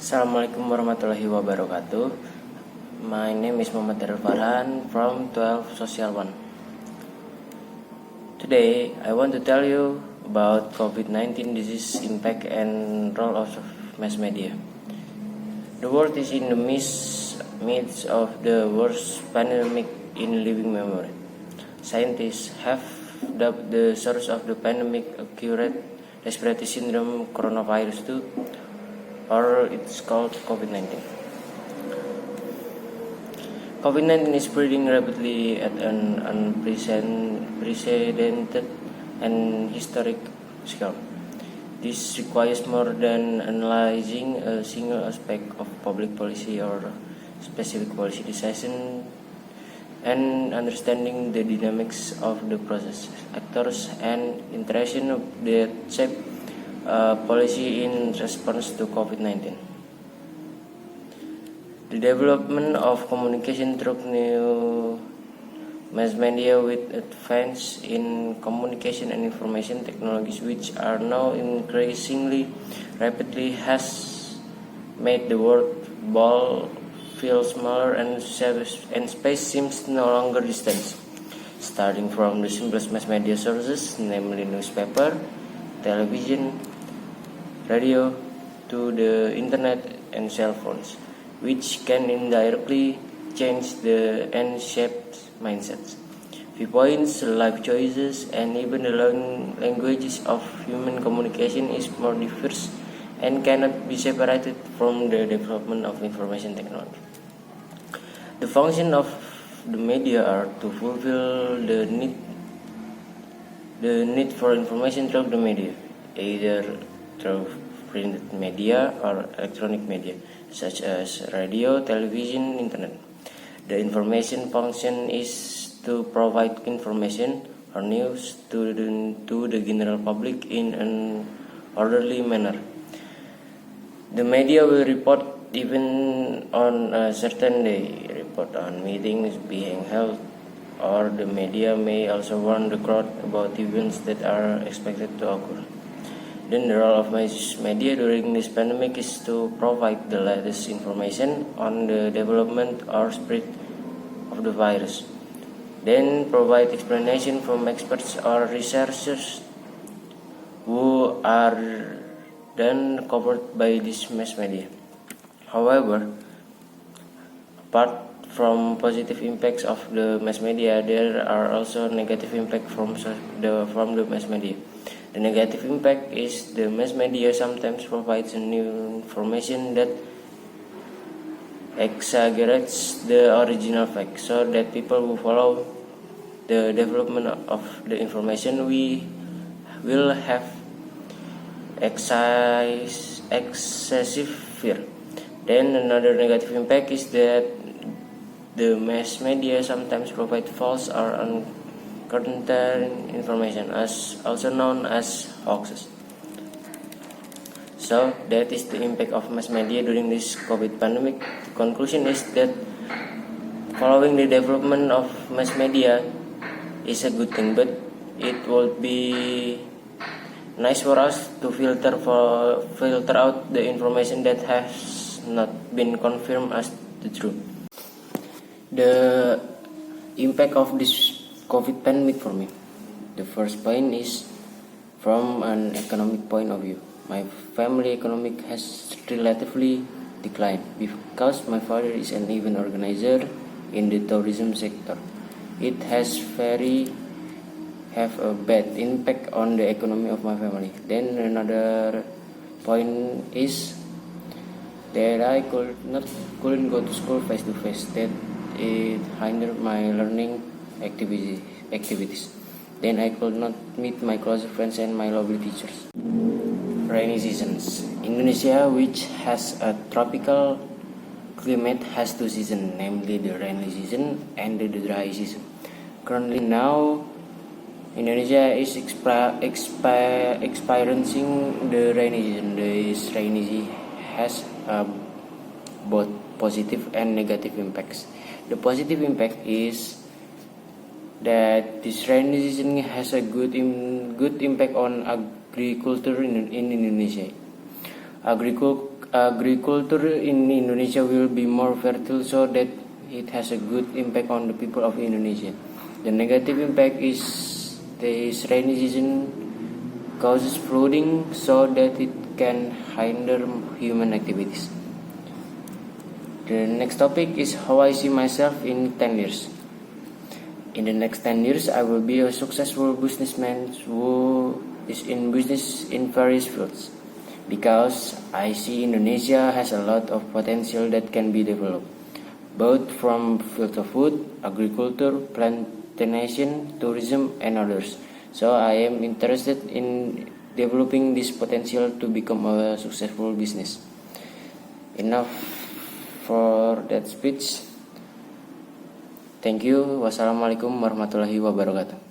Assalamualaikum warahmatullahi wabarakatuh. My name is Muhammad Darul Farhan from 12 Social 1. Today, I want to tell you about COVID-19 disease impact and role of mass media. The world is in the midst of the worst pandemic in living memory. Scientists have dubbed the source of the pandemic acute respiratory syndrome coronavirus 2, or it's called COVID-19. COVID-19 is spreading rapidly at an unprecedented and historic scale. This requires more than analyzing a single aspect of public policy or specific policy decision and understanding the dynamics of the process, actors, and interaction that shape policy in response to COVID-19. The development of communication through new mass media with advance in communication and information technologies, which are now increasingly rapidly, has made the world ball feel smaller and space seems no longer distant. Starting from the simplest mass media sources, namely newspaper, television, radio, to the internet and cell phones, which can indirectly change the and shape mindsets, viewpoints, life choices, and even the languages of human communication is more diverse and cannot be separated from the development of information technology. The function of the media are to fulfill the need for information through the media, either through printed media or electronic media, such as radio, television, internet. The information function is to provide information or news to the general public in an orderly manner. The media will report even on a certain day, report on meetings being held, or the media may also warn the crowd about events that are expected to occur. Then the role of mass media during this pandemic is to provide the latest information on the development or spread of the virus. Then provide explanation from experts or researchers who are then covered by this mass media. However, apart from positive impacts of the mass media, there are also negative impacts from the mass media. The negative impact is the mass media sometimes provides new information that exaggerates the original fact, so that people who follow the development of the information will have excessive fear. Then another negative impact is that the mass media sometimes provide false or current information, also known as hoaxes. So that is the impact of mass media during this COVID pandemic. The conclusion is that following the development of mass media is a good thing, but it would be nice for us to filter out the information that has not been confirmed as the truth. The impact of this COVID pandemic for me. The first point is from an economic point of view. My family economic has relatively declined because my father is an event organizer in the tourism sector. It has have a bad impact on the economy of my family. Then another point is that I couldn't go to school face to face. That it hindered my learning activities. Then I could not meet my close friends and my lovely teachers. Rainy seasons. Indonesia, which has a tropical climate, has two seasons, namely the rainy season and the dry season. Currently now, Indonesia is experiencing the rainy season. This rainy season has both positive and negative impacts. The positive impact is that this rainy season has a good impact on agriculture in Indonesia. agriculture in Indonesia will be more fertile so that it has a good impact on the people of Indonesia. The negative impact is this rainy season causes flooding so that it can hinder human activities. The next topic is how I see myself in 10 years. In the next 10 years, I will be a successful businessman who is in business in various fields, because I see Indonesia has a lot of potential that can be developed, both from fields of food, agriculture, plantation, tourism, and others. So I am interested in developing this potential to become a successful business. Enough for that speech. Thank you. Wassalamualaikum warahmatullahi wabarakatuh.